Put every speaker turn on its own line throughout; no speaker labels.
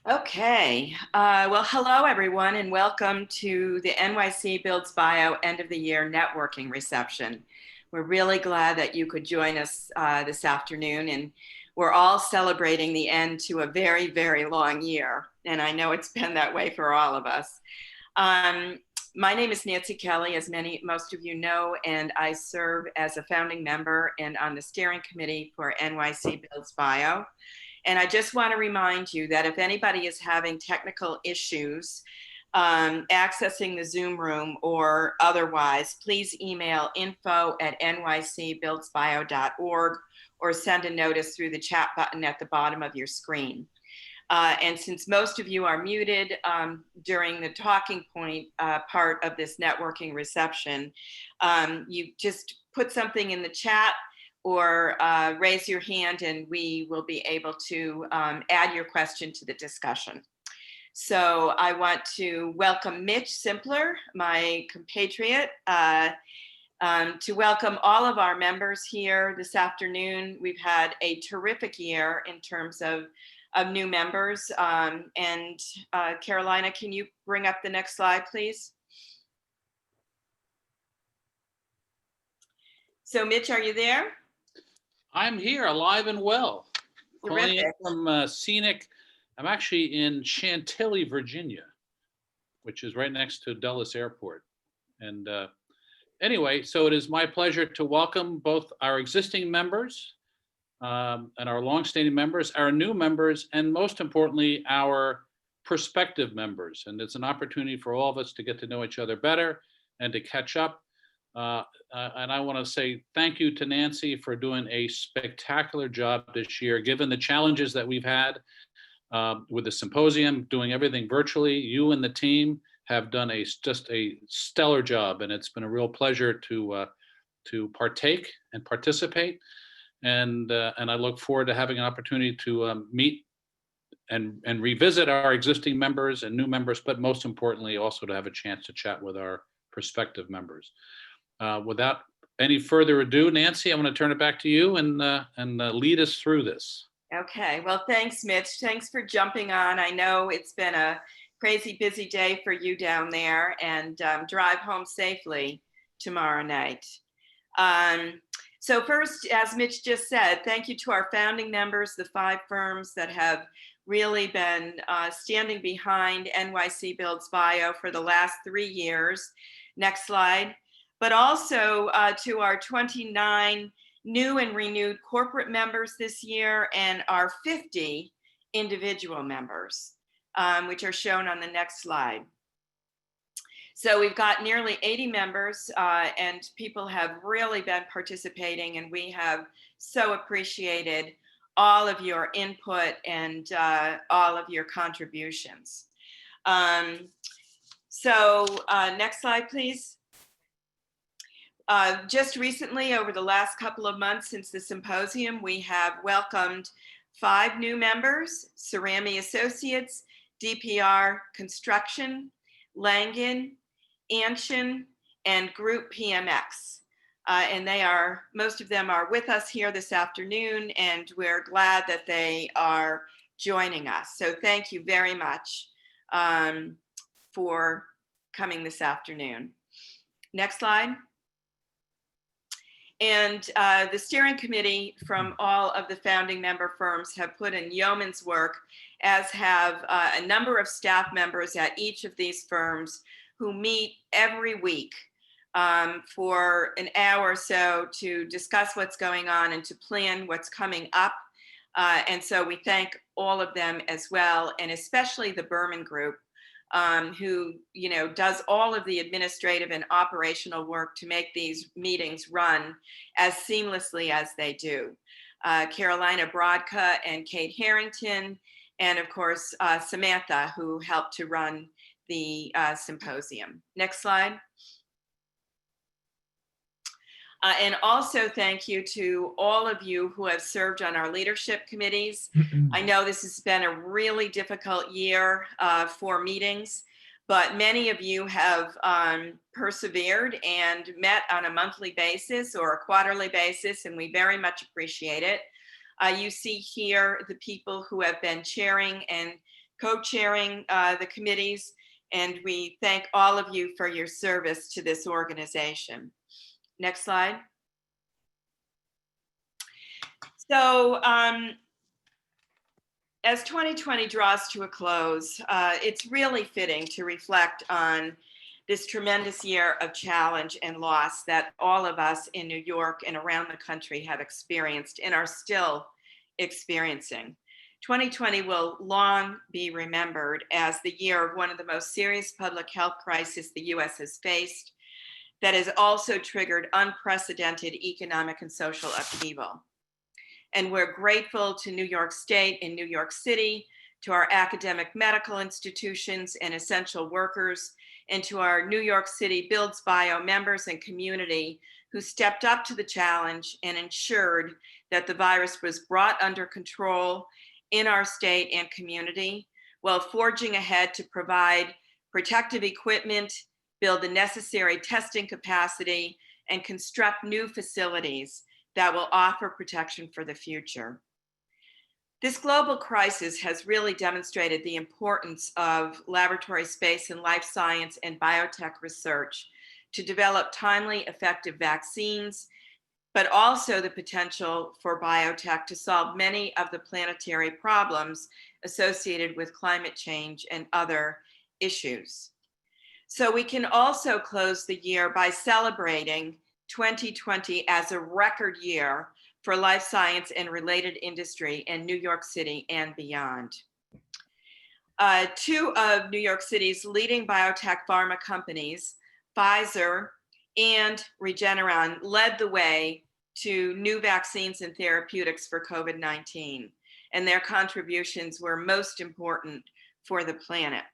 Okay, well, hello everyone, and welcome to the NYC Builds Bio end of the year networking reception. We're really glad that you could join us this afternoon, and we're all celebrating the end to a very, very long year, and I know it's been that way for all of us. My name is Nancy Kelly, as most of you know, and I serve as a founding member and on the steering committee for NYC Builds Bio. And I just want to remind you that if anybody is having technical issues accessing the Zoom room or otherwise, please email info@nycbuildsbio.org or send a notice through the chat button at the bottom of your screen. And since most of you are muted during the talking point part of this networking reception, you just put something in the chat or raise your hand and we will be able to add your question to the discussion. So I want to welcome Mitch Simpler, my compatriot, to welcome all of our members here this afternoon. We've had a terrific year in terms of new members. Carolina, can you bring up the next slide, please? So Mitch, are you there?
I'm here, alive and well.
Terrific.
Calling in from scenic, I'm actually in Chantilly, Virginia, which is right next to Dulles Airport. And anyway, so it is my pleasure to welcome both our existing members and our longstanding members, our new members, and most importantly, our prospective members. And it's an opportunity for all of us to get to know each other better and to catch up. And I want to say thank you to Nancy for doing a spectacular job this year, given the challenges that we've had with the symposium, doing everything virtually. You and the team have done just a stellar job, and it's been a real pleasure to partake and participate. And I look forward to having an opportunity to meet and revisit our existing members and new members, but most importantly, also to have a chance to chat with our prospective members. Without any further ado, Nancy, I'm going to turn it back to you and lead us through this.
Okay, well, thanks, Mitch. Thanks for jumping on. I know it's been a crazy busy day for you down there, and drive home safely tomorrow night. So first, as Mitch just said, thank you to our founding members, the 5 firms that have really been standing behind NYC Builds Bio for the last 3 years. Next slide. But also to our 29 new and renewed corporate members this year and our 50 individual members, which are shown on the next slide. So we've got nearly 80 members and people have really been participating, and we have so appreciated all of your input and all of your contributions. Next slide, please. Just recently, over the last couple of months since the symposium, we have welcomed 5 new members: Cerami Associates, DPR Construction, Langen, Anshin, and Group PMX. And most of them are with us here this afternoon, and we're glad that they are joining us. So thank you very much for coming this afternoon. Next slide. And the steering committee from all of the founding member firms have put in yeoman's work, as have a number of staff members at each of these firms who meet every week for an hour or so to discuss what's going on and to plan what's coming up. And so we thank all of them as well, and especially the Berman Group, who does all of the administrative and operational work to make these meetings run as seamlessly as they do. Carolina Brodka and Kate Harrington, and of course Samantha, who helped to run the symposium. Next slide. And also thank you to all of you who have served on our leadership committees. I know this has been a really difficult year for meetings, but many of you have persevered and met on a monthly basis or a quarterly basis, and we very much appreciate it. You see here the people who have been chairing and co-chairing the committees, and we thank all of you for your service to this organization. Next slide. So as 2020 draws to a close, it's really fitting to reflect on this tremendous year of challenge and loss that all of us in New York and around the country have experienced and are still experiencing. 2020 will long be remembered as the year of one of the most serious public health crises the US has faced, that has also triggered unprecedented economic and social upheaval. And we're grateful to New York State and New York City, to our academic medical institutions and essential workers, and to our New York City Builds Bio members and community who stepped up to the challenge and ensured that the virus was brought under control in our state and community, while forging ahead to provide protective equipment, build the necessary testing capacity, and construct new facilities that will offer protection for the future. This global crisis has really demonstrated the importance of laboratory space in life science and biotech research to develop timely, effective vaccines, but also the potential for biotech to solve many of the planetary problems associated with climate change and other issues. So we can also close the year by celebrating 2020 as a record year for life science and related industry in New York City and beyond. Two of New York City's leading biotech pharma companies, Pfizer and Regeneron, led the way to new vaccines and therapeutics for COVID-19, and their contributions were most important for the planet.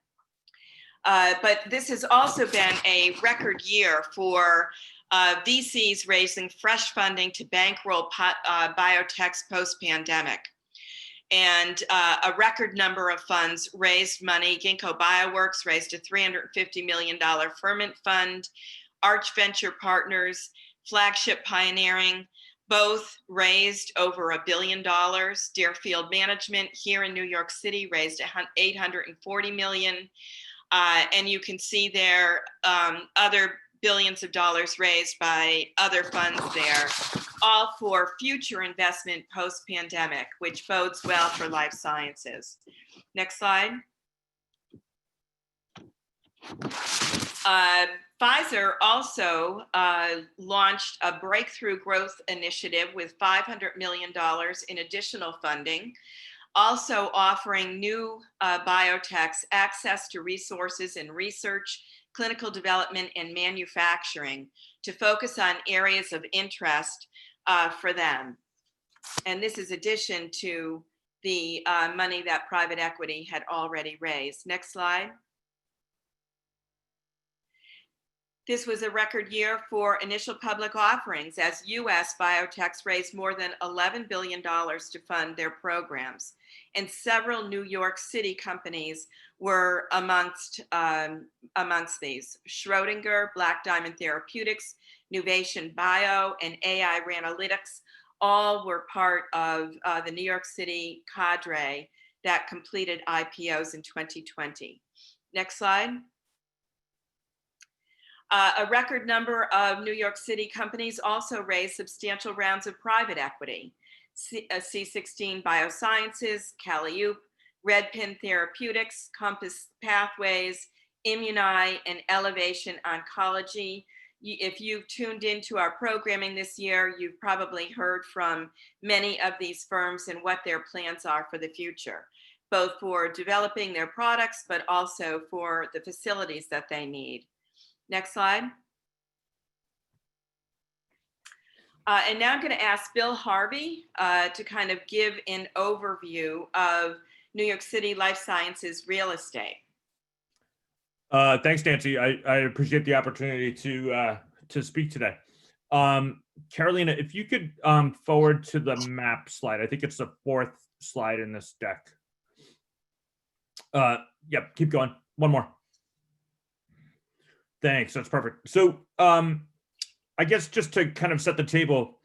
But this has also been a record year for VCs raising fresh funding to bankroll biotechs post-pandemic. And a record number of funds raised money. Ginkgo Bioworks raised a $350 million ferment fund. Arch Venture Partners, Flagship Pioneering, both raised over $1 billion. Deerfield Management here in New York City raised $840 million. And you can see there other billions of dollars raised by other funds there, all for future investment post-pandemic, which bodes well for life sciences. Next slide. Pfizer also launched a breakthrough growth initiative with $500 million in additional funding, also offering new biotechs access to resources in research, clinical development, and manufacturing to focus on areas of interest for them. And this is addition to the money that private equity had already raised. Next slide. This was a record year for initial public offerings as US biotechs raised more than $11 billion to fund their programs. And several New York City companies were amongst these. Schrodinger, Black Diamond Therapeutics, Nuvation Bio, and AI Analytics all were part of the New York City cadre that completed IPOs in 2020. Next slide. A record number of New York City companies also raised substantial rounds of private equity. C16 Biosciences, Calliope, Redpin Therapeutics, Compass Pathways, Immunai, and Elevation Oncology. If you've tuned into our programming this year, you've probably heard from many of these firms and what their plans are for the future, both for developing their products, but also for the facilities that they need. Next slide. And now I'm going to ask Bill Harvey to kind of give an overview of New York City life sciences real estate.
Thanks, Nancy. I appreciate the opportunity to speak today. Carolina, if you could forward to the map slide. I think it's the 4th slide in this deck. Yep, keep going. One more. Thanks, that's perfect. So I guess just to kind of set the table,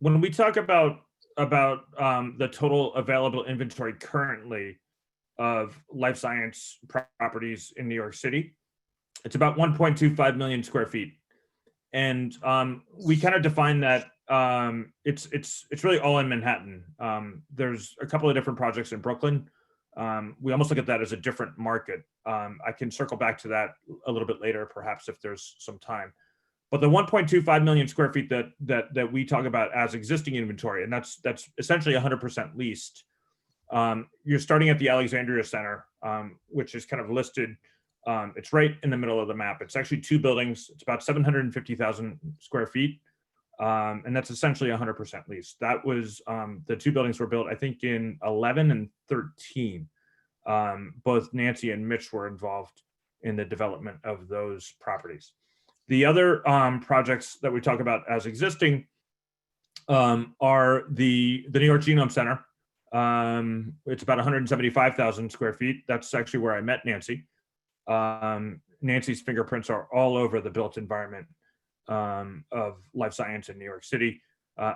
when we talk about the total available inventory currently of life science properties in New York City, it's about 1.25 million square feet. And we kind of define that it's really all in Manhattan. There's a couple of different projects in Brooklyn. We almost look at that as a different market. I can circle back to that a little bit later, perhaps if there's some time. But the 1.25 million square feet that we talk about as existing inventory, and that's essentially 100% leased. You're starting at the Alexandria Center, which is kind of listed. It's right in the middle of the map. It's actually 2 buildings. It's about 750,000 square feet. And that's essentially 100% leased. That was, the 2 buildings were built, I think, in 11 and 13. Both Nancy and Mitch were involved in the development of those properties. The other projects that we talk about as existing are the New York Genome Center. It's about 175,000 square feet. That's actually where I met Nancy. Nancy's fingerprints are all over the built environment of life science in New York City.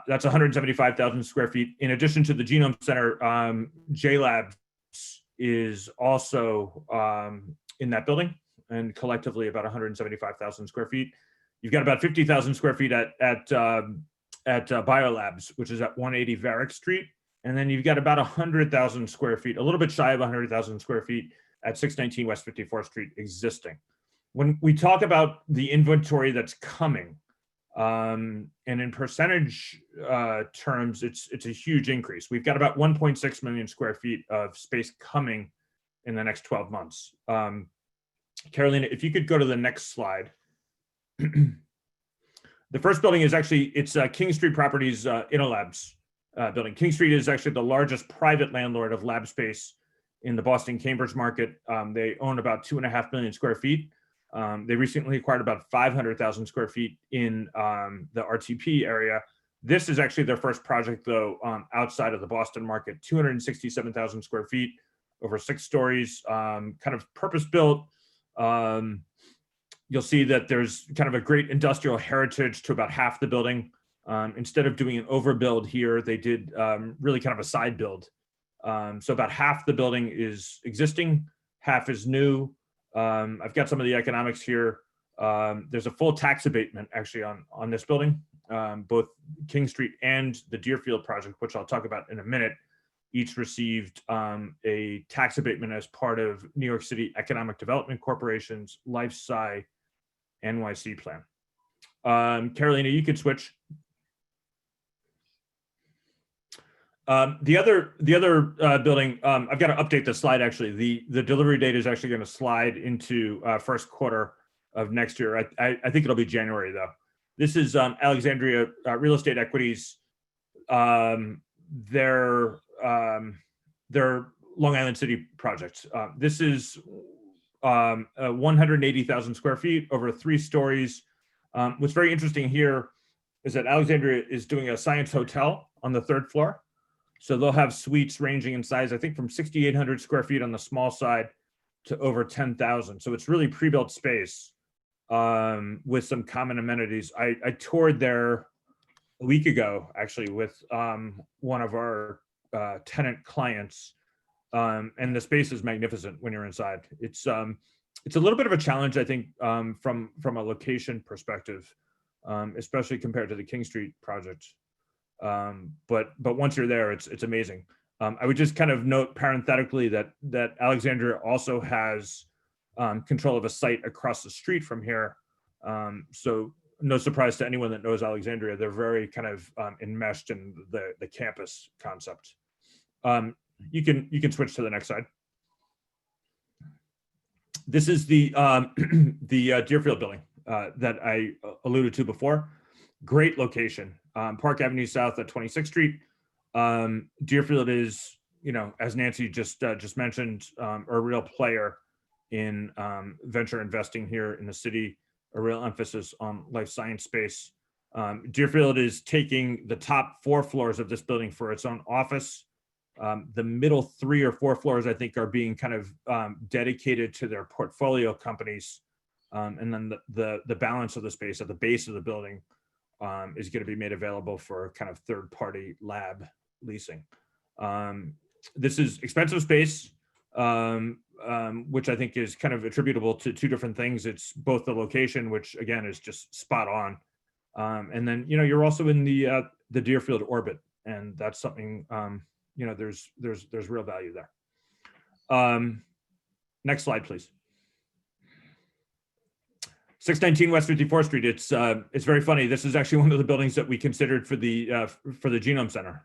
That's 175,000 square feet. In addition to the Genome Center, JLabs is also in that building, and collectively about 175,000 square feet. You've got about 50,000 square feet at Biolabs, which is at 180 Varick Street. And then you've got about 100,000 square feet, a little bit shy of 100,000 square feet at 619 West 54th Street existing. When we talk about the inventory that's coming, and in percentage terms, it's a huge increase. We've got about 1.6 million square feet of space coming in the next 12 months. Carolina, if you could go to the next slide. The first building is actually, it's King Street Properties InnoLabs building. King Street is actually the largest private landlord of lab space in the Boston Cambridge market. They own about 2.5 million square feet. They recently acquired about 500,000 square feet in the RTP area. This is actually their first project, though, outside of the Boston market. 267,000 square feet, over 6 stories, kind of purpose-built. You'll see that there's kind of a great industrial heritage to about half the building. Instead of doing an overbuild here, they did really kind of a side build. So about half the building is existing, half is new. I've got some of the economics here. There's a full tax abatement actually on this building. Both King Street and the Deerfield project, which I'll talk about in a minute, each received a tax abatement as part of New York City Economic Development Corporation's Life Sci NYC plan. Carolina, you could switch. The other building, I've got to update the slide actually. The delivery date is actually going to slide into first quarter of next year. I think it'll be January though. This is Alexandria Real Estate Equities. Their Long Island City project. This is 180,000 square feet over 3 stories. What's very interesting here is that Alexandria is doing a science hotel on the 3rd floor. So they'll have suites ranging in size, I think from 6,800 square feet on the small side to over 10,000. So it's really pre-built space with some common amenities. I toured there a week ago, actually, with one of our tenant clients. And the space is magnificent when you're inside. It's it's a little bit of a challenge, I think, from a location perspective, especially compared to the King Street project. But once you're there, it's amazing. I would just kind of note parenthetically that Alexandria also has control of a site across the street from here. So no surprise to anyone that knows Alexandria, they're very kind of enmeshed in the campus concept. You can switch to the next slide. This is the the Deerfield building that I alluded to before. Great location, Park Avenue South at 26th Street. Deerfield is, as Nancy just mentioned, a real player in venture investing here in the city, a real emphasis on life science space. Deerfield is taking the top 4 floors of this building for its own office. The middle 3 or 4 floors, I think, are being kind of dedicated to their portfolio companies. And then the balance of the space at the base of the building is going to be made available for kind of third-party lab leasing. This is expensive space, which I think is kind of attributable to 2 different things. It's both the location, which again is just spot on, and then you're also in the Deerfield orbit, and that's something there's real value there. Next slide, please. 619 West 54th Street. It's very funny. This is actually one of the buildings that we considered for the Genome Center.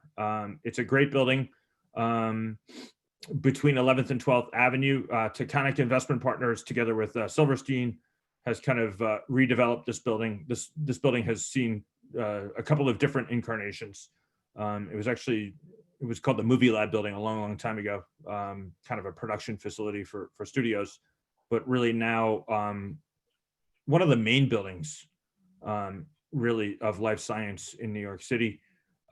It's a great building between 11th and 12th Avenue. Taconic Investment Partners, together with Silverstein, has kind of redeveloped this building. This building has seen a couple of different incarnations. It was called the Movie Lab building a long time ago, kind of a production facility for studios, but really now one of the main buildings really of life science in New York City.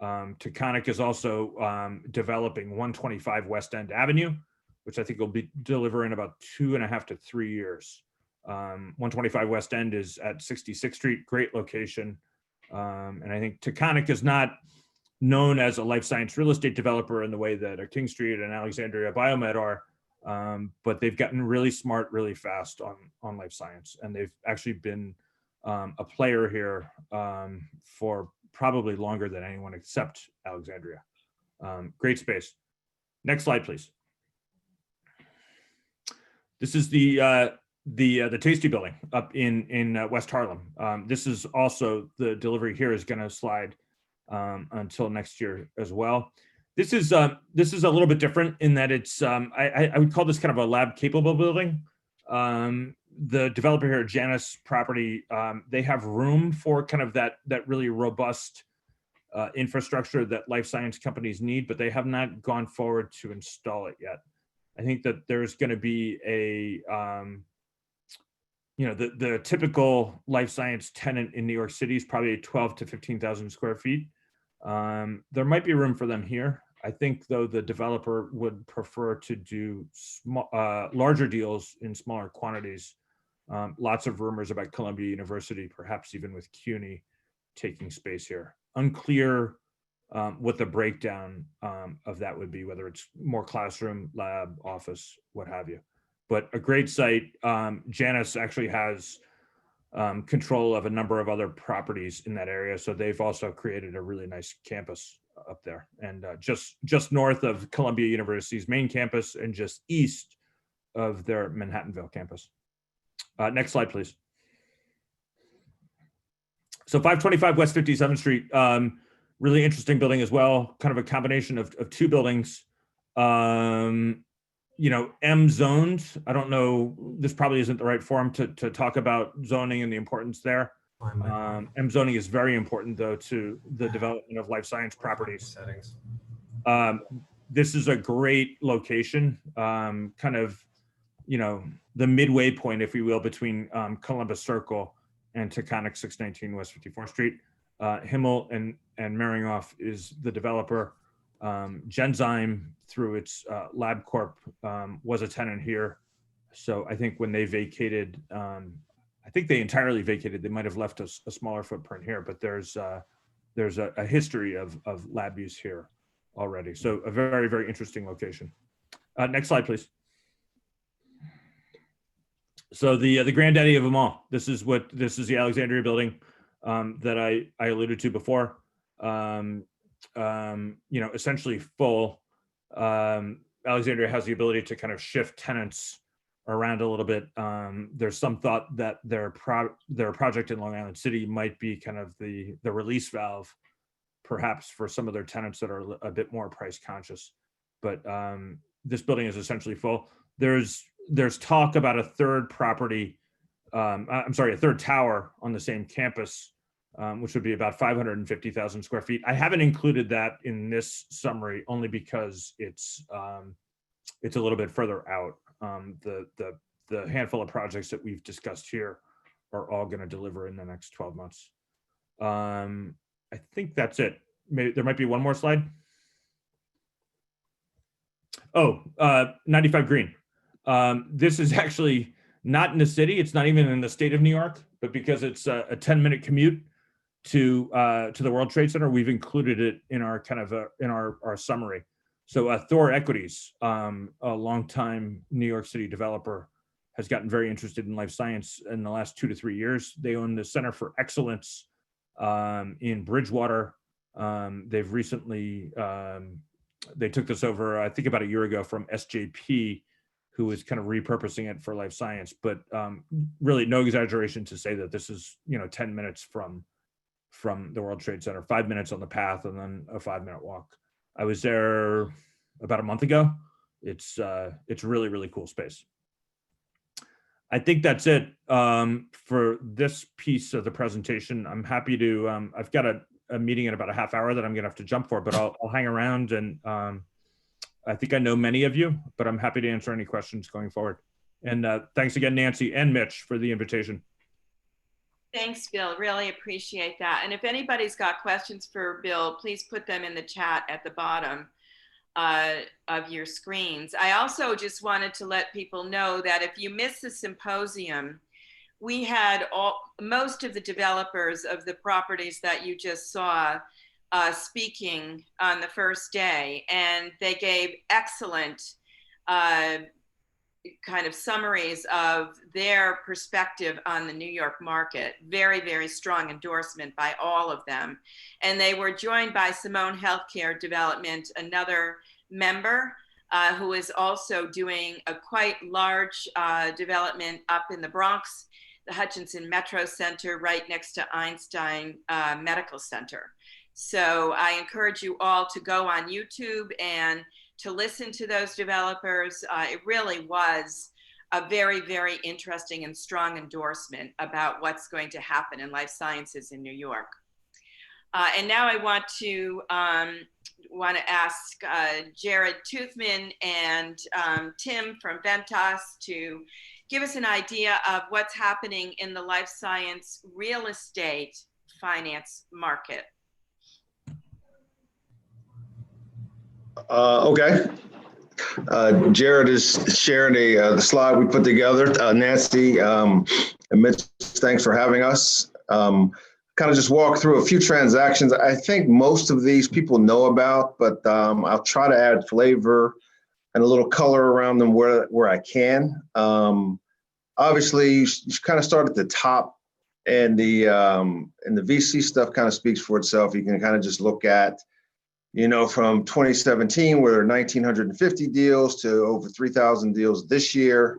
Taconic is also developing 125 West End Avenue, which I think will be delivered in about 2.5 to 3 years. 125 West End is at 66th Street, great location. And I think Taconic is not known as a life science real estate developer in the way that a King Street and Alexandria Biomed are, but they've gotten really smart really fast on life science. And they've actually been a player here for probably longer than anyone except Alexandria. Great space. Next slide, please. This is the Tasty building up in West Harlem. This is also, the delivery here is going to slide until next year as well. This is a little bit different in that it's I would call this kind of a lab capable building. The developer here, Janus Property, they have room for kind of that really robust infrastructure that life science companies need, but they have not gone forward to install it yet. I think that there's going to be a the typical life science tenant in New York City is probably 12 to 15,000 square feet. There might be room for them here. I think, though, the developer would prefer to do larger deals in smaller quantities. Lots of rumors about Columbia University, perhaps even with CUNY, taking space here. Unclear what the breakdown of that would be, whether it's more classroom, lab, office, what have you. But a great site. Janus actually has control of a number of other properties in that area, so they've also created a really nice campus up there, and just north of Columbia University's main campus and just east of their Manhattanville campus. Next slide, please. So 525 West 57th Street, really interesting building as well, kind of a combination of 2 buildings. M zoned. I don't know, this probably isn't the right forum to talk about zoning and the importance there. M zoning is very important, though, to the development of life science properties. This is a great location, kind of, the midway point, if you will, between Columbus Circle and Taconic 619 West 54th Street. Himmel and Maringoff is the developer. Genzyme, through its LabCorp, was a tenant here. So I think when they vacated, I think they entirely vacated. They might have left a smaller footprint here, but there's a history of lab use here already. So a very, very interesting location. Next slide, please. So the granddaddy of them all. This is the Alexandria building that I alluded to before. Essentially full. Alexandria has the ability to kind of shift tenants around a little bit. There's some thought that their project in Long Island City might be kind of the release valve, perhaps, for some of their tenants that are a bit more price conscious. But this building is essentially full. There's talk about a third property, a third tower on the same campus, which would be about 550,000 square feet. I haven't included that in this summary only because it's a little bit further out. The handful of projects that we've discussed here are all going to deliver in the next 12 months. I think that's it. There might be one more slide. Oh, 95 Green. This is actually not in the city. It's not even in the state of New York, but because it's a 10-minute commute to the World Trade Center, we've included it in our kind of in our summary. So Thor Equities, a longtime New York City developer, has gotten very interested in life science in the last 2 to 3 years. They own the Center for Excellence in Bridgewater. They've recently they took this over, I think, about a year ago from SJP, who is kind of repurposing it for life science. But really, no exaggeration to say that this is 10 minutes from the World Trade Center, 5 minutes on the path, and then a 5-minute walk. I was there about a month ago. It's really, really cool space. I think that's it for this piece of the presentation. I'm happy to, I've got a meeting in about a half hour that I'm gonna have to jump for, but I'll hang around, and I think I know many of you, but I'm happy to answer any questions going forward. And thanks again, Nancy and Mitch, for the invitation.
Thanks, Bill. Really appreciate that. And if anybody's got questions for Bill, please put them in the chat at the bottom of your screens. I also just wanted to let people know that if you missed the symposium, we had most of the developers of the properties that you just saw speaking on the first day, and they gave excellent kind of summaries of their perspective on the New York market. Very, very strong endorsement by all of them. And they were joined by Simone Healthcare Development, another member who is also doing a quite large development up in the Bronx, the Hutchinson Metro Center, right next to Einstein Medical Center. So I encourage you all to go on YouTube and to listen to those developers. It really was a very, very interesting and strong endorsement about what's going to happen in life sciences in New York. And now I want to ask Jared Toothman and Tim from Ventas to give us an idea of what's happening in the life science real estate finance market.
Okay. Jared is sharing the slide we put together. Nancy and Mitch, thanks for having us. Kind of just walk through a few transactions. I think most of these people know about, but I'll try to add flavor and a little color around them where I can. Obviously, you kind of start at the top, and the VC stuff kind of speaks for itself. You can kind of just look at, from 2017, where there are 1,950 deals to over 3,000 deals this year.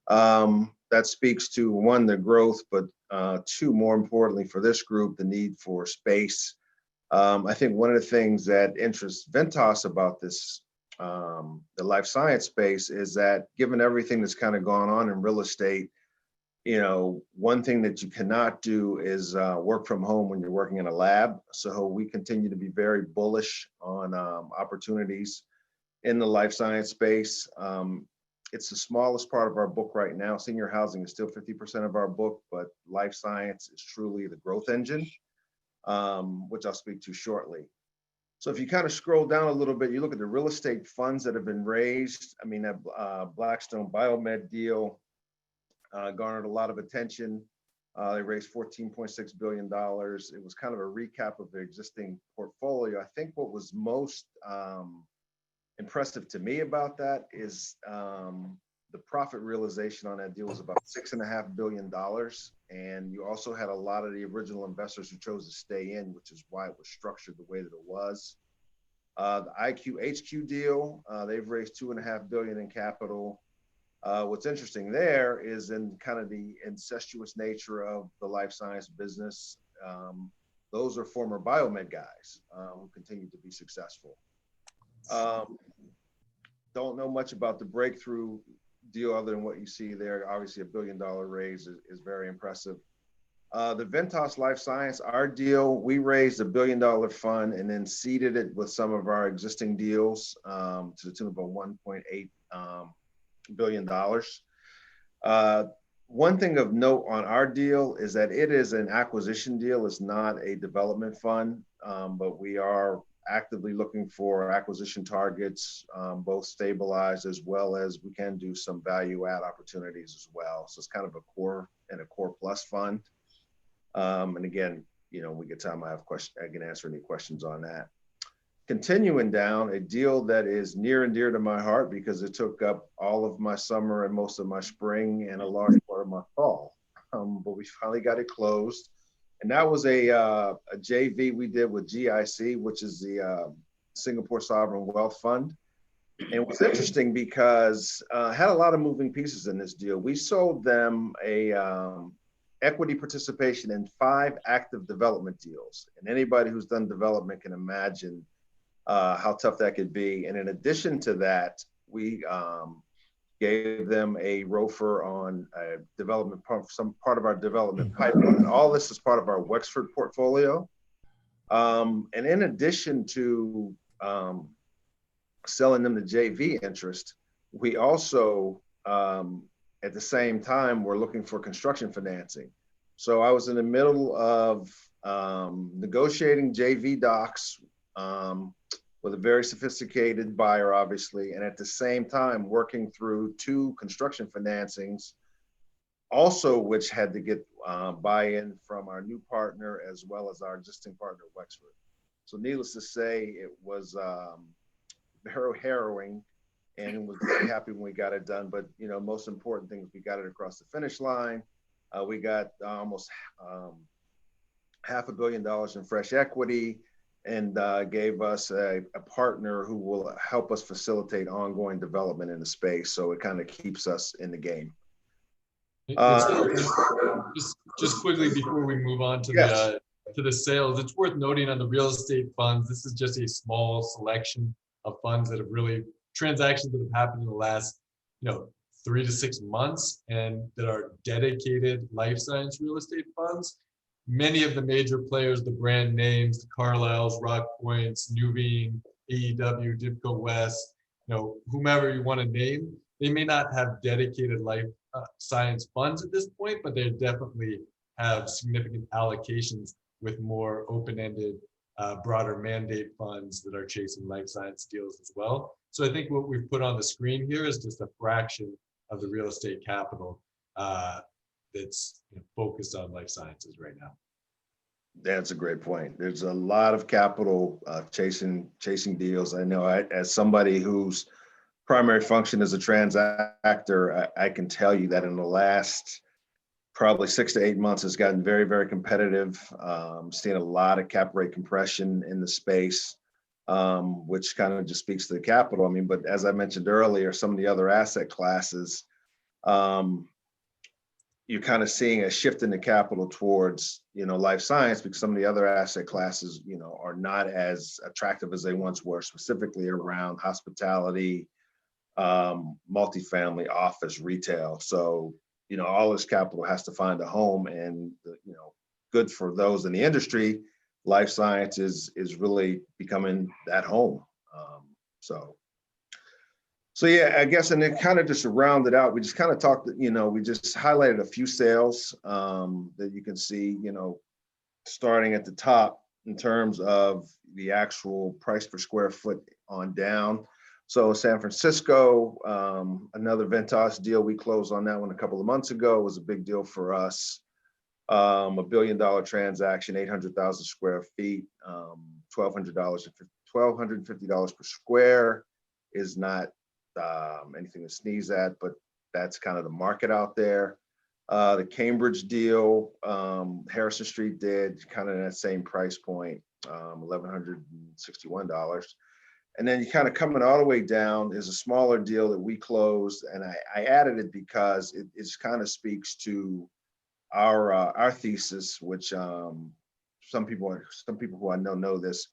That speaks to, one, the growth, but two, more importantly for this group, the need for space. I think one of the things that interests Ventas about this, the life science space, is that given everything that's kind of gone on in real estate, one thing that you cannot do is work from home when you're working in a lab. So we continue to be very bullish on opportunities in the life science space. It's the smallest part of our book right now. Senior housing is still 50% of our book, but life science is truly the growth engine, which I'll speak to shortly. So if you kind of scroll down a little bit, you look at the real estate funds that have been raised. I mean, that Blackstone Biomed deal garnered a lot of attention. They raised $14.6 billion. It was kind of a recap of their existing portfolio. I think what was most impressive to me about that is the profit realization on that deal was about $6.5 billion. And you also had a lot of the original investors who chose to stay in, which is why it was structured the way that it was. The IQ HQ deal, they've raised $2.5 billion in capital. What's interesting there is in kind of the incestuous nature of the life science business. Those are former biomed guys who continue to be successful. Don't know much about the breakthrough deal other than what you see there. Obviously, $1 billion raise is very impressive. The Ventas Life Science, our deal, we raised $1 billion fund and then seeded it with some of our existing deals to the tune of about $1.8 billion. One thing of note on our deal is that it is an acquisition deal. It's not a development fund, but we are actively looking for acquisition targets, both stabilized as well as we can do some value add opportunities as well. So it's kind of a core and a core plus fund. And again, when we get time, I can answer any questions on that. Continuing down, a deal that is near and dear to my heart because it took up all of my summer and most of my spring and a large part of my fall. But we finally got it closed. And that was a JV we did with GIC, which is the Singapore Sovereign Wealth Fund. And it was interesting because had a lot of moving pieces in this deal. We sold them a equity participation in 5 active development deals. And anybody who's done development can imagine how tough that could be. And in addition to that, we gave them a ROFR on development, some part of our development pipeline. All this is part of our Wexford portfolio. And in addition to selling them the JV interest, we also, at the same time, we're looking for construction financing. So I was in the middle of negotiating JV docs with a very sophisticated buyer, obviously, and at the same time working through 2 construction financings, also which had to get buy-in from our new partner as well as our existing partner, Wexford. So needless to say, it was very harrowing, and was very happy when we got it done. But most important thing is we got it across the finish line. We got almost $500 million in fresh equity, and gave us a partner who will help us facilitate ongoing development in the space. So it kind of keeps us in the game.
Just quickly before we move on to the sales, it's worth noting on the real estate funds, this is just a small selection of funds that have really transactions that have happened in the last 3 to 6 months and that are dedicated life science real estate funds. Many of the major players, the brand names, the Carlyles, Rockpoints, Nuveen, AEW, Dipco West, whomever you want to name, they may not have dedicated life science funds at this point, but they definitely have significant allocations with more open-ended, broader mandate funds that are chasing life science deals as well. So I think what we've put on the screen here is just a fraction of the real estate capital that's focused on life sciences right now.
That's a great point. There's a lot of capital chasing deals. I know as somebody whose primary function as a transactor, I can tell you that in the last probably 6 to 8 months has gotten very, very competitive. Seeing a lot of cap rate compression in the space, which kind of just speaks to the capital. But as I mentioned earlier, some of the other asset classes, you're kind of seeing a shift in the capital towards, life science, because some of the other asset classes, are not as attractive as they once were, specifically around hospitality, multifamily, office, retail. So, all this capital has to find a home, and, good for those in the industry, life science is really becoming that home. So yeah, I guess, and then kind of just to round it out, we just kind of talked, we just highlighted a few sales that you can see, starting at the top in terms of the actual price per square foot on down. So San Francisco, another Ventas deal, we closed on that one a couple of months ago. It was a big deal for us. $1 billion transaction, 800,000 square feet, $1,250 per square is not anything to sneeze at, but that's kind of the market out there. The Cambridge deal, Harrison Street did kind of that same price point, $1,161. And then you kind of coming all the way down is a smaller deal that we closed, and I added it because it kind of speaks to our thesis, which some people who I know this,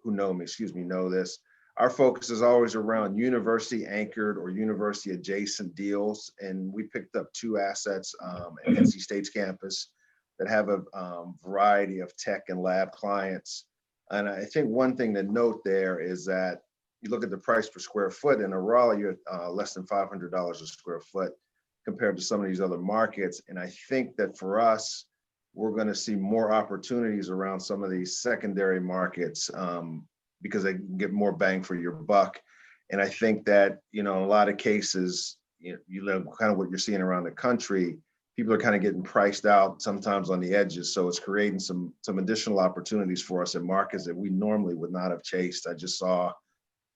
who know me, know this. Our focus is always around university anchored or university adjacent deals, and we picked up 2 assets at NC State's campus that have a variety of tech and lab clients. And I think one thing to note there is that you look at the price per square foot in Raleigh, you're less than $500 a square foot compared to some of these other markets. And I think that for us, we're going to see more opportunities around some of these secondary markets because they can get more bang for your buck. And I think that, in a lot of cases, you know, kind of what you're seeing around the country, people are kind of getting priced out sometimes on the edges. So it's creating some additional opportunities for us in markets that we normally would not have chased. I just saw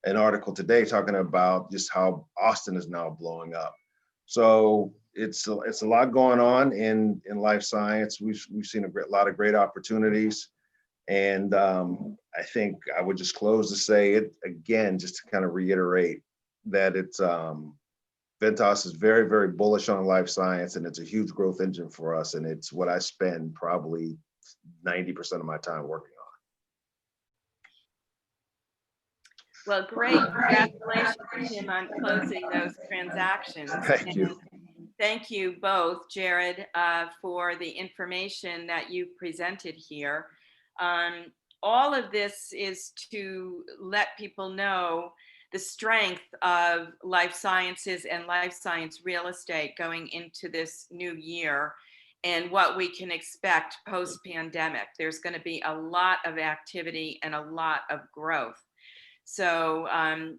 an article today talking about just how Austin is now blowing up. So it's a lot going on in life science. We've seen a lot of great opportunities. And I think I would just close to say it again, just to kind of reiterate that it's Ventas is very, very bullish on life science, and it's a huge growth engine for us. And it's what I spend probably 90% of my time working on.
Well, great. Congratulations, Tim, on closing those transactions.
Thank you.
Thank you both, Jared, for the information that you presented here. All of this is to let people know the strength of life sciences and life science real estate going into this new year and what we can expect post-pandemic. There's going to be a lot of activity and a lot of growth. So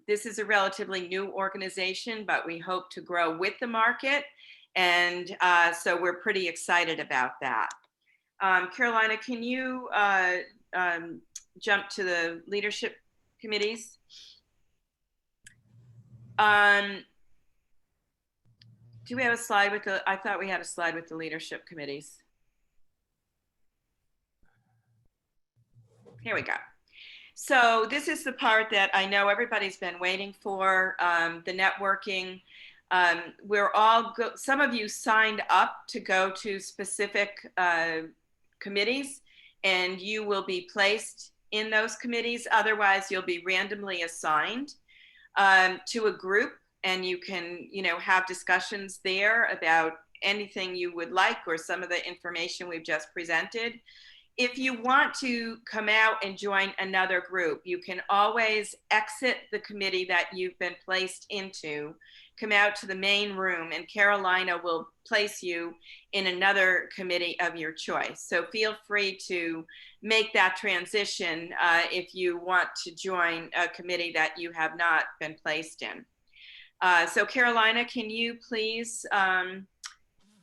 this is a relatively new organization, but we hope to grow with the market. And so we're pretty excited about that. Carolina, can you jump to the leadership committees? Do we have a slide with I thought we had a slide with the leadership committees. Here we go. So this is the part that I know everybody's been waiting for, the networking. Some of you signed up to go to specific committees, and you will be placed in those committees. Otherwise, you'll be randomly assigned to a group, and you can, have discussions there about anything you would like or some of the information we've just presented. If you want to come out and join another group, you can always exit the committee that you've been placed into, come out to the main room, and Carolina will place you in another committee of your choice. So feel free to make that transition if you want to join a committee that you have not been placed in. So Carolina, can you please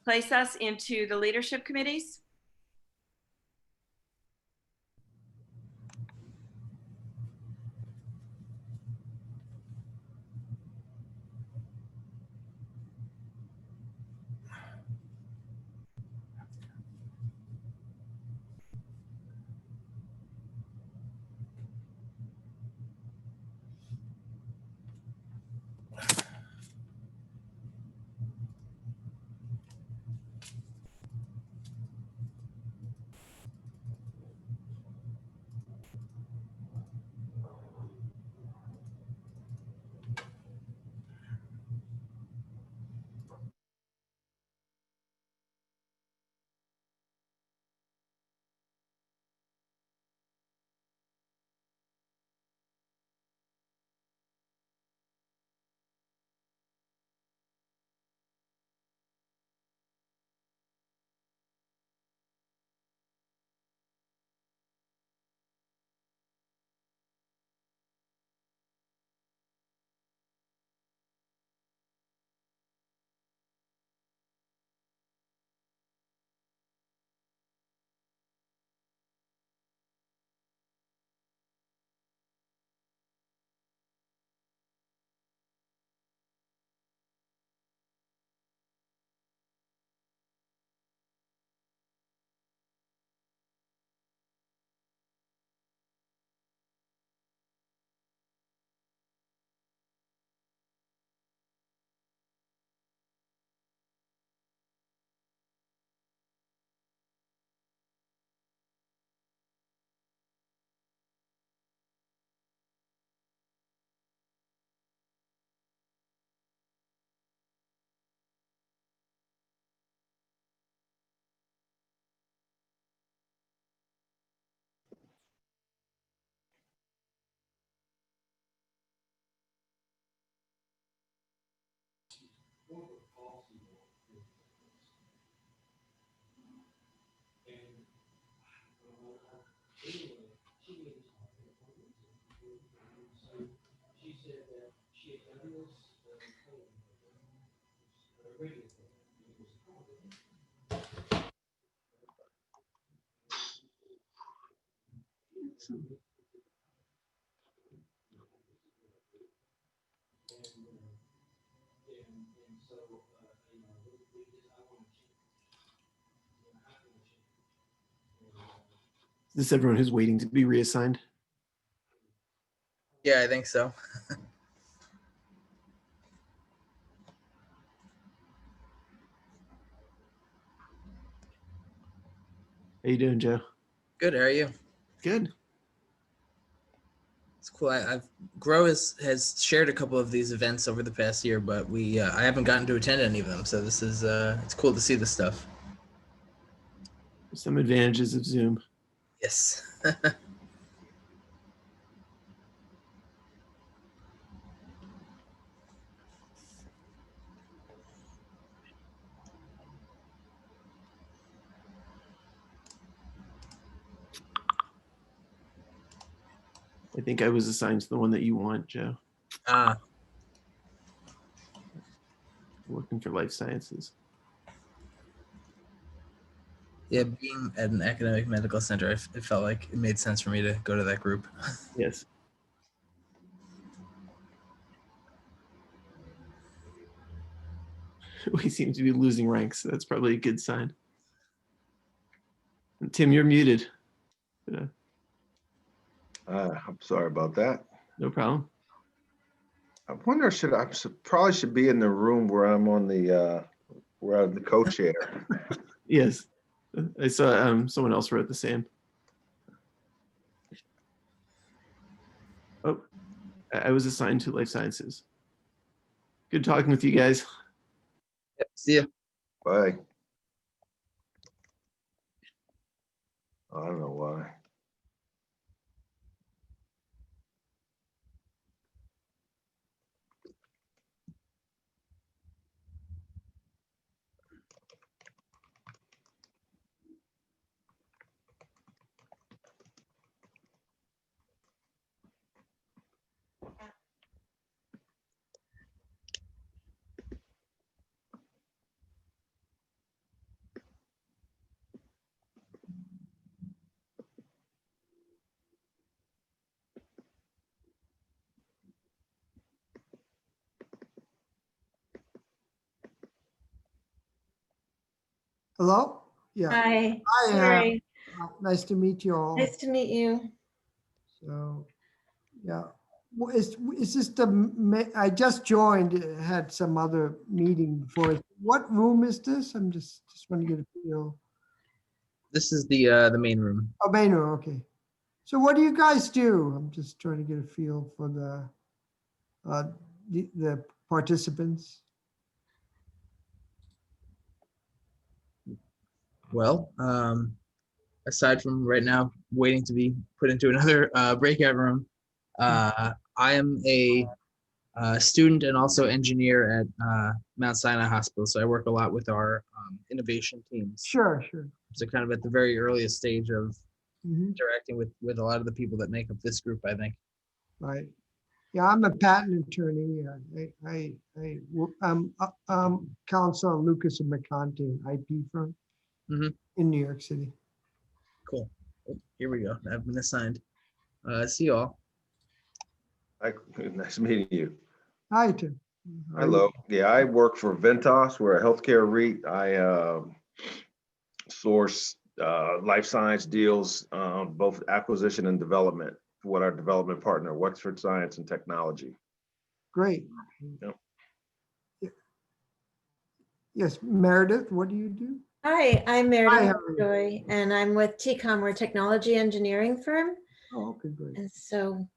place us into the leadership committees?
Is this everyone who's waiting to be reassigned?
Yeah, I think so.
How you doing, Joe?
Good. How are you?
Good.
It's cool. I've Grow has shared a couple of these events over the past year, but I haven't gotten to attend any of them. So this is it's cool to see this stuff.
Some advantages of Zoom.
Yes.
I think I was assigned to the one that you want, Joe. Working for life sciences.
Yeah, being at an academic medical center, it felt like it made sense for me to go to that group.
Yes. We seem to be losing ranks. So that's probably a good sign. And Tim, you're muted.
I'm sorry about that.
No problem.
I wonder, probably should be in the room where I'm on the, where I'm the co-chair.
Yes. I saw someone else wrote the same. Oh, I was assigned to life sciences. Good talking with you guys.
Yep. See ya.
Bye. I don't know why.
Hello? Yeah.
Hi.
Hi,
Sorry.
nice to meet you all.
Nice to meet you.
So, yeah. Well, is this I just joined, had some other meeting before. What room is this? I'm just want to get a feel.
This is the main room.
Oh, main room, okay. So what do you guys do? I'm just trying to get a feel for the participants.
Well, aside from right now waiting to be put into another breakout room, I am a student and also engineer at Mount Sinai Hospital. So I work a lot with our innovation teams.
Sure.
So kind of at the very earliest stage of
Mhm.
interacting with a lot of the people that make up this group, I think.
Right. Yeah, I'm a patent attorney. I'm counsel on Lucas and McConty, IP firm
Mhm.
in New York City.
Cool. Oh, here we go. I've been assigned. See you all.
Nice meeting you.
Hi, Tim. How are you?
Hello. Yeah, I work for Ventas. We're a healthcare REIT. I source life science deals, both acquisition and development with our development partner, Wexford Science and Technology.
Great.
Yep.
Yes, Meredith, what do you do?
Hi, I'm
Hi,
Meredith
how are you?
Joy, and I'm with TCOM. We're a technology engineering firm.
Oh, okay, great.
And so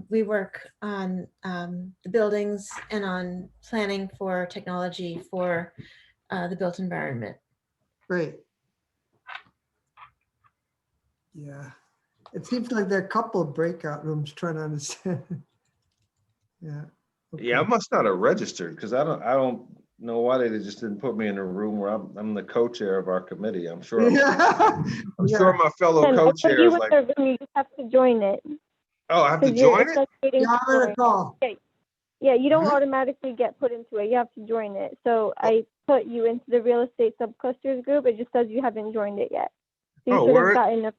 we work on the buildings and on planning for technology for the built environment.
Great. Yeah. It seems like there are a couple of breakout rooms trying to understand. Yeah.
Yeah, I
okay.
must not have registered because I don't know why they just didn't put me in a room where I'm the co-chair of our committee. I'm sure I'm sure my fellow
I put
co-chairs
you in
like,
the room, you just have to join it.
oh, I have to
'Cause you're-
join
it
it?
says waiting
Yeah,
to
I'm gonna
join.
call.
Okay. Yeah, you don't
Mhm.
automatically get put into it. You have to join it. So I put you into the real estate subclusters group. It just says you haven't joined it yet. So you
Oh,
should have
word?
gotten a.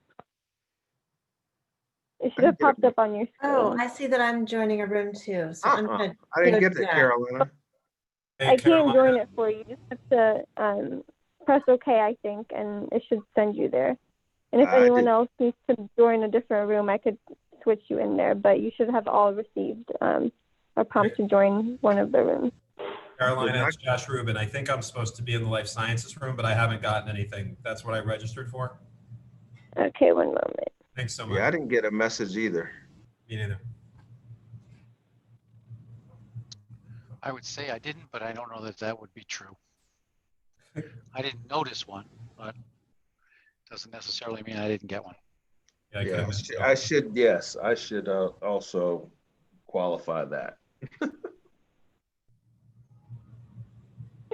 It should
I
have
didn't get
popped
it.
up on your screen.
Oh, I see that I'm joining a room too. So I'm
Uh-uh.
gonna
I didn't
click
get that,
that.
Carolina.
I can't join it for you. You just have to press OK, I think, and it should send you there. And if
I
anyone
did.
else needs to join a different room, I could switch you in there. But you should have all received a prompt to join one of the rooms.
Carolina, it's Josh Rubin. I think I'm supposed to be in the life sciences room, but I haven't gotten anything. That's what I registered for.
Okay, one moment.
Thanks so much.
Yeah, I didn't get a message either.
Me neither.
I would say I didn't, but I don't know that that would be true. I didn't notice one, but doesn't necessarily mean I didn't get one.
Yeah, I could
Yeah,
have missed it.
I should, yes, I should also qualify that.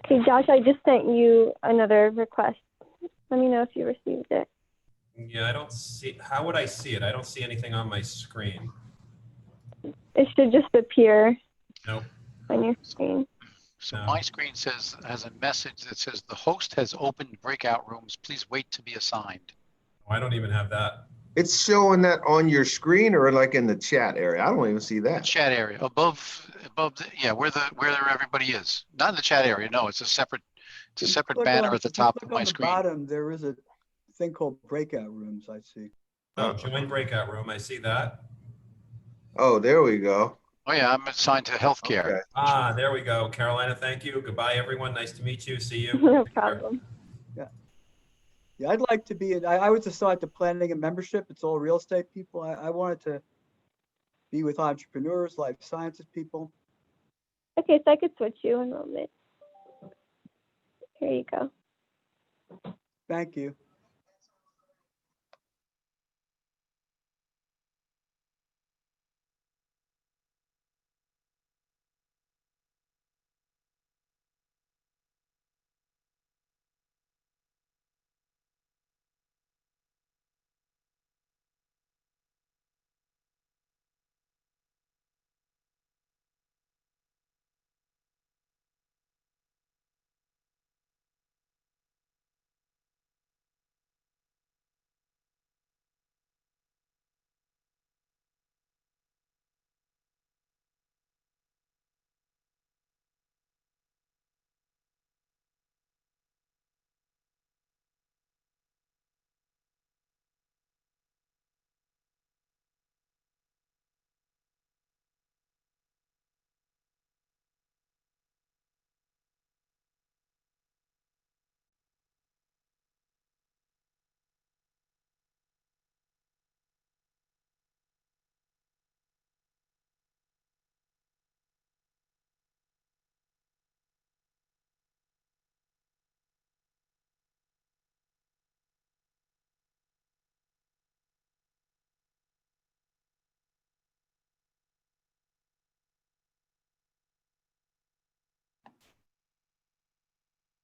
Okay, Josh, I just sent you another request. Let me know if you received it.
Yeah, I don't see. How would I see it? I don't see anything on my screen.
It should just appear
Nope.
on your screen.
So
No.
my screen has a message that says the host has opened breakout rooms. Please wait to be assigned.
Oh, I don't even have that.
It's showing that on your screen or like in the chat area. I don't even see that.
Chat area above yeah, where everybody is. Not in the chat area. No, it's a separate banner at the top of my screen.
Bottom, there is a thing called breakout rooms, I see.
Oh, join breakout room. I see that.
Oh, there we go.
Oh yeah, I'm assigned to healthcare.
Okay.
Ah, there we go. Carolina, thank you. Goodbye, everyone. Nice to meet you. See you.
No
Take care.
problem.
Yeah, I'd like to be in. I was assigned to planning and membership. It's all real estate people. I wanted to be with entrepreneurs, life sciences people.
Okay, so I could switch you in a moment. Here you go.
Thank you.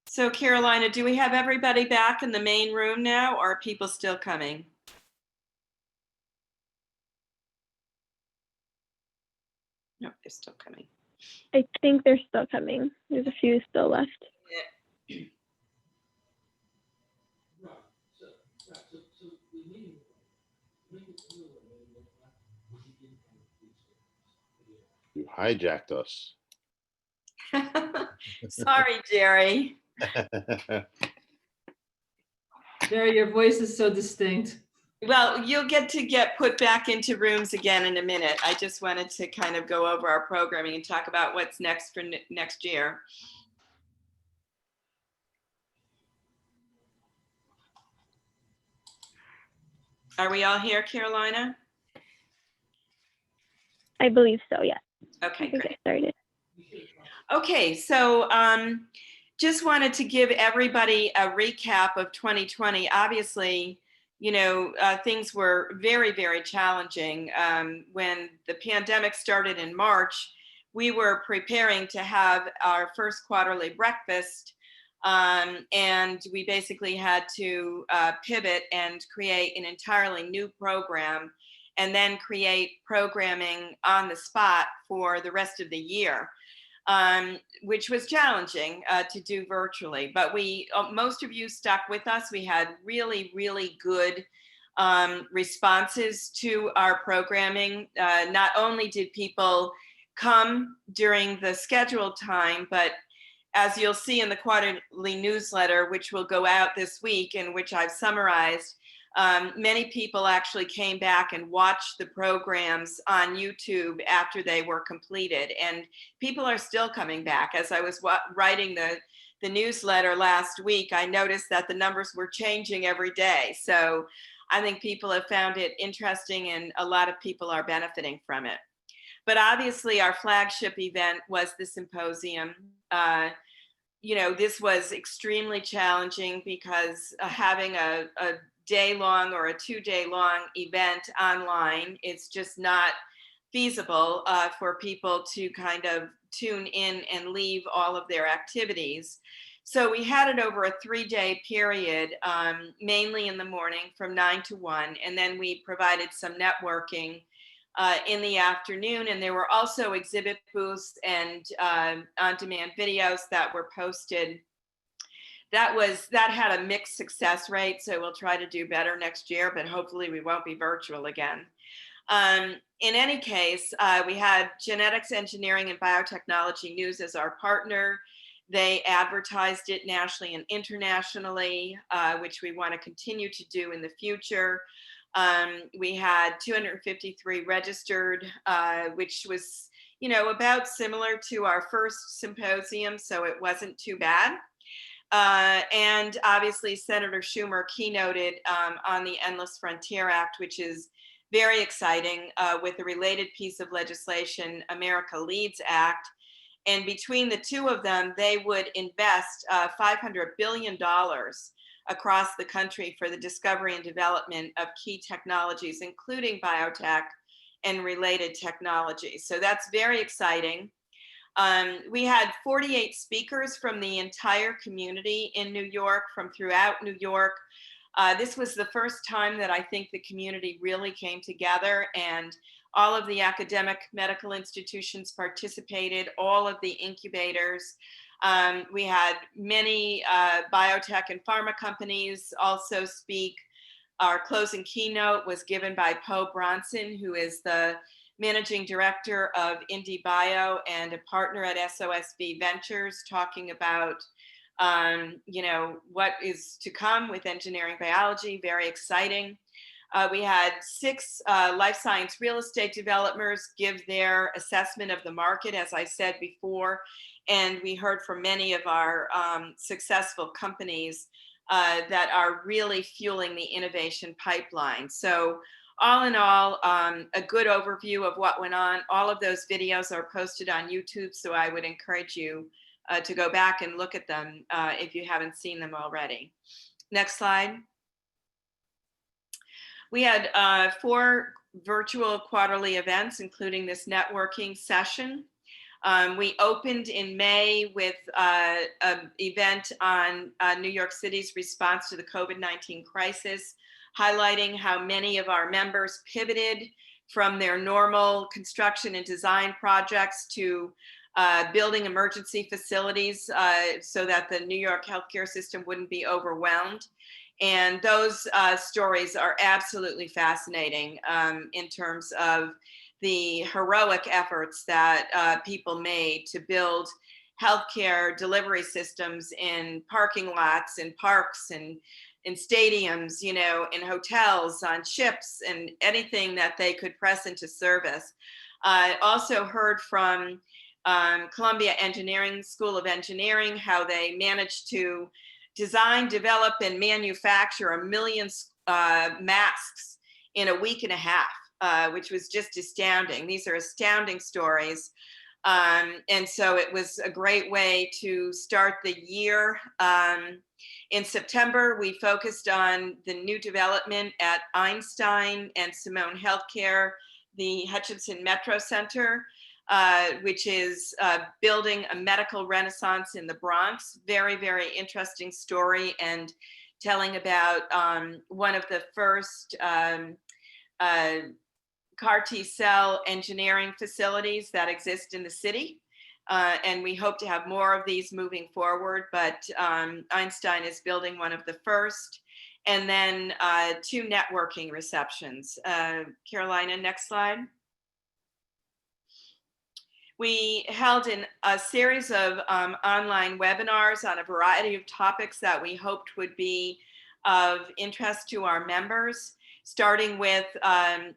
So Carolina, do we have everybody back in the main room now, or are people still coming? No, they're still coming.
I think they're still coming. There's a few still left.
You hijacked us.
Sorry, Jerry.
Jerry, your voice is so distinct.
Well, you'll get put back into rooms again in a minute. I just wanted to kind of go over our programming and talk about what's next for next year. Are we all here, Carolina?
I believe so, yes.
Okay,
I think
great.
I started.
Okay, so just wanted to give everybody a recap of 2020. Obviously, you know, things were very, very challenging. When the pandemic started in March, we were preparing to have our first quarterly breakfast, and we basically had to pivot and create an entirely new program. and then create programming on the spot for the rest of the year, which was challenging to do virtually. But most of you stuck with us. We had really, really good responses to our programming. Not only did people come during the scheduled time, but as you'll see in the quarterly newsletter, which will go out this week, in which I've summarized, many people actually came back and watched the programs on YouTube after they were completed. And people are still coming back. As I was writing the newsletter last week, I noticed that the numbers were changing every day. So I think people have found it interesting, and a lot of people are benefiting from it. But obviously our flagship event was the symposium. This was extremely challenging because having a day-long or a 2-day-long event online, it's just not feasible for people to kind of tune in and leave all of their activities. So we had it over a 3-day period, mainly in the morning from 9 to 1, and then we provided some networking in the afternoon. And there were also exhibit booths and on-demand videos that were posted. That had a mixed success rate, so we'll try to do better next year, but hopefully we won't be virtual again. In any case, we had Genetics, Engineering, and Biotechnology News as our partner. They advertised it nationally and internationally, which we want to continue to do in the future. We had 253 registered, which was, about similar to our first symposium, so it wasn't too bad. And obviously Senator Schumer keynoted on the Endless Frontier Act, which is very exciting, with the related piece of legislation, America Leads Act. And between the two of them, they would invest $500 billion across the country for the discovery and development of key technologies, including biotech and related technologies. So that's very exciting. We had 48 speakers from the entire community in New York, from throughout New York. This was the first time that I think the community really came together, and all of the academic medical institutions participated, all of the incubators. We had many biotech and pharma companies also speak. Our closing keynote was given by Poe Bronson, who is the managing director of NYC Bio and a partner at SOSV Ventures, talking about what is to come with engineering biology. Very exciting. We had 6 life science real estate developers give their assessment of the market, as I said before, and we heard from many of our successful companies that are really fueling the innovation pipeline. So all in all, a good overview of what went on. All of those videos are posted on YouTube, so I would encourage you to go back and look at them if you haven't seen them already. Next slide. We had 4 virtual quarterly events, including this networking session. We opened in May with an event on New York City's response to the COVID-19 crisis, highlighting how many of our members pivoted from their normal construction and design projects to building emergency facilities so that the New York healthcare system wouldn't be overwhelmed. And those stories are absolutely fascinating in terms of the heroic efforts that people made to build healthcare delivery systems in parking lots, in parks, and in stadiums, in hotels, on ships, and anything that they could press into service. I also heard from Columbia Engineering School of Engineering, how they managed to design, develop, and manufacture 1 million masks in a week and a half, which was just astounding. These are astounding stories. And so it was a great way to start the year. In September, we focused on the new development at Einstein and Simone Healthcare, the Hutchinson Metro Center, which is building a medical renaissance in the Bronx. Very, very interesting story, and telling about one of the first CAR T-cell engineering facilities that exist in the city. And we hope to have more of these moving forward, but Einstein is building one of the first. And then 2 networking receptions. Carolina, next slide. We held a series of online webinars on a variety of topics that we hoped would be of interest to our members, starting with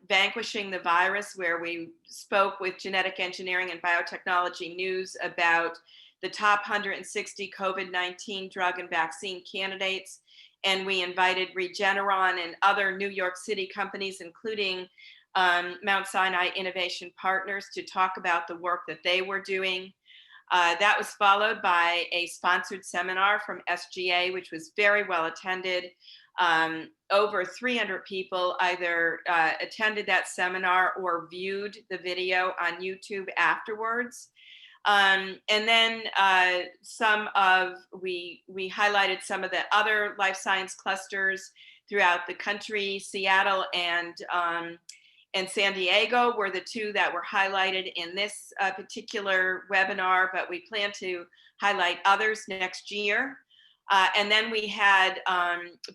Vanquishing the Virus, where we spoke with Genetic Engineering and Biotechnology News about the top 160 COVID-19 drug and vaccine candidates. And we invited Regeneron and other New York City companies, including Mount Sinai Innovation Partners, to talk about the work that they were doing. That was followed by a sponsored seminar from SGA, which was very well attended. Over 300 people either attended that seminar or viewed the video on YouTube afterwards. And then we highlighted some of the other life science clusters throughout the country. Seattle and San Diego were the 2 that were highlighted in this particular webinar, but we plan to highlight others next year. And then we had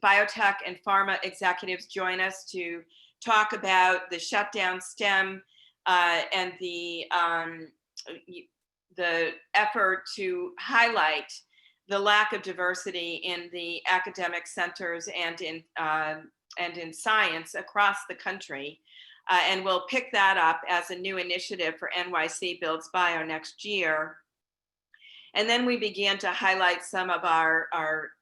biotech and pharma executives join us to talk about the shutdown stem and the effort to highlight the lack of diversity in the academic centers and in science across the country. And we'll pick that up as a new initiative for NYC Builds Bio next year. And then we began to highlight some of our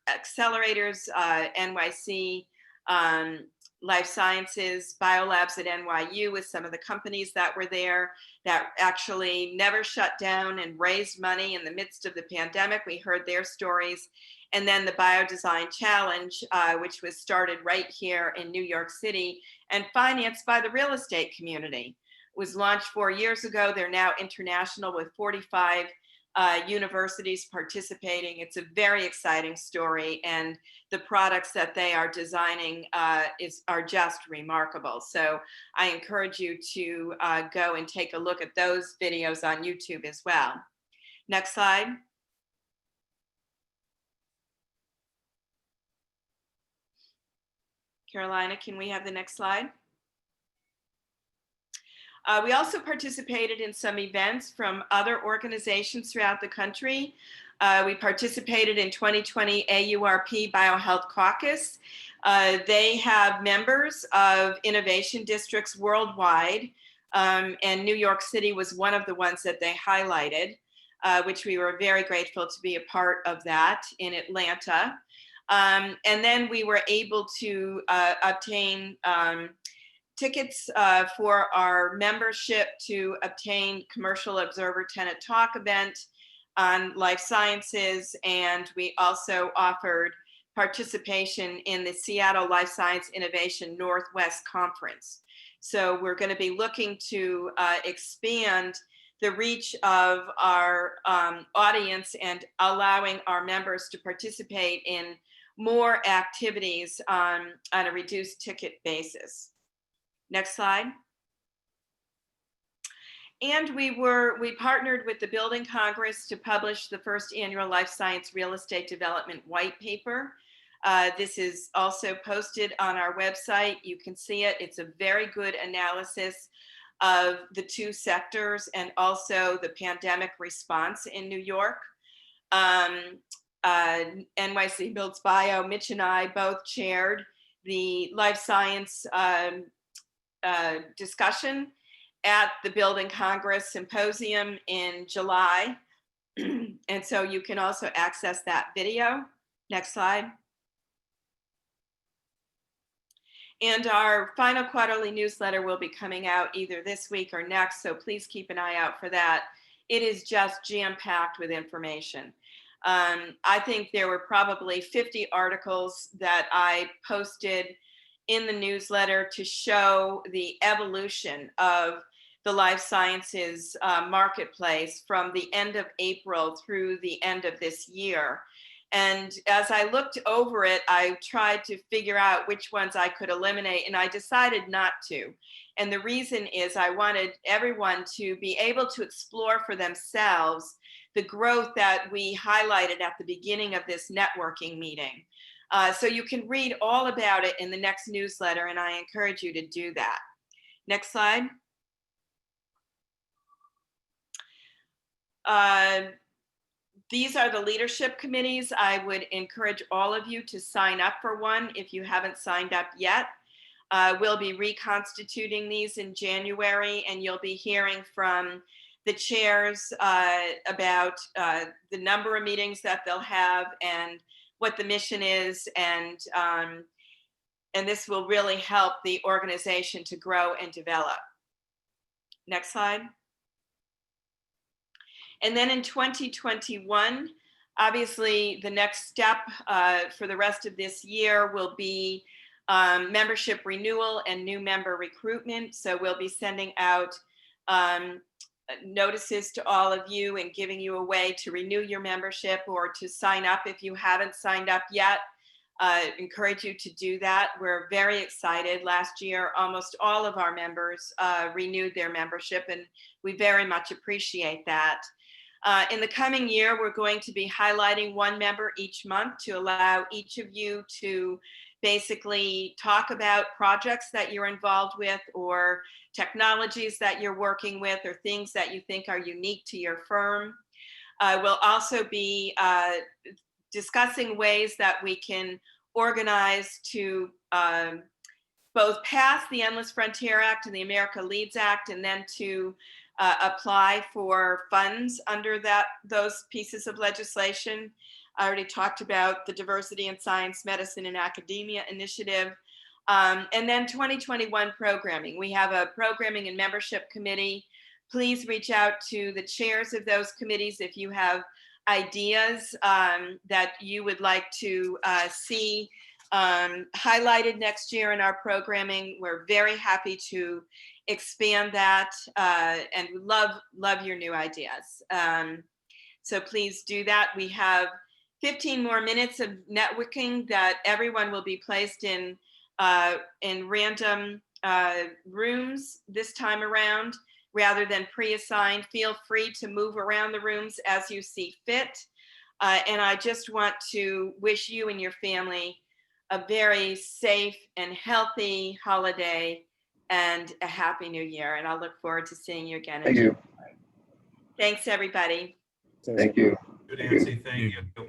accelerators, NYC Life Sciences, biolabs at NYU, with some of the companies that were there that actually never shut down and raised money in the midst of the pandemic. We heard their stories. And then the Biodesign Challenge, which was started right here in New York City and financed by the real estate community. It was launched 4 years ago. They're now international with 45 universities participating. It's a very exciting story, and the products that they are designing are just remarkable. So I encourage you to go and take a look at those videos on YouTube as well. Next slide. Carolina, can we have the next slide? We also participated in some events from other organizations throughout the country. We participated in 2020 AURP BioHealth Caucus. They have members of innovation districts worldwide, and New York City was one of the ones that they highlighted, which we were very grateful to be a part of that in Atlanta. And then we were able to obtain tickets for our membership to obtain Commercial Observer Tenant Talk event on life sciences. And we also offered participation in the Seattle Life Science Innovation Northwest Conference. So we're going to be looking to expand the reach of our audience and allowing our members to participate in more activities on a reduced ticket basis. Next slide. And we partnered with the Building Congress to publish the first annual Life Science Real Estate Development White Paper. This is also posted on our website. You can see it. It's a very good analysis of the 2 sectors and also the pandemic response in New York. NYC Builds Bio, Mitch and I both chaired the life science discussion at the Building Congress Symposium in July. And so you can also access that video. Next slide. And our final quarterly newsletter will be coming out either this week or next, so please keep an eye out for that. It is just jam-packed with information. I think there were probably 50 articles that I posted in the newsletter to show the evolution of the life sciences marketplace from the end of April through the end of this year. And as I looked over it, I tried to figure out which ones I could eliminate, and I decided not to. And the reason is I wanted everyone to be able to explore for themselves the growth that we highlighted at the beginning of this networking meeting. So you can read all about it in the next newsletter, and I encourage you to do that. Next slide. These are the leadership committees. I would encourage all of you to sign up for one if you haven't signed up yet. We'll be reconstituting these in January, and you'll be hearing from the chairs about the number of meetings that they'll have and what the mission is, and this will really help the organization to grow and develop. Next slide. And then in 2021, obviously the next step for the rest of this year will be membership renewal and new member recruitment. So we'll be sending out notices to all of you and giving you a way to renew your membership or to sign up if you haven't signed up yet. Encourage you to do that. We're very excited. Last year, almost all of our members renewed their membership, and we very much appreciate that. In the coming year, we're going to be highlighting one member each month to allow each of you to basically talk about projects that you're involved with or technologies that you're working with or things that you think are unique to your firm. We'll also be discussing ways that we can organize to both pass the Endless Frontier Act and the America Leads Act, and then to apply for funds under those pieces of legislation. I already talked about the Diversity in Science, Medicine, and Academia initiative. And then 2021 programming. We have a programming and membership committee. Please reach out to the chairs of those committees if you have ideas that you would like to see highlighted next year in our programming. We're very happy to expand that and love your new ideas. So please do that. We have 15 more minutes of networking that everyone will be placed in random rooms this time around rather than pre-assigned. Feel free to move around the rooms as you see fit. And I just want to wish you and your family a very safe and healthy holiday and a happy new year. And I'll look forward to seeing you again.
Thank you.
Thanks, everybody.
Thank you.
Good, Nancy. Thank you.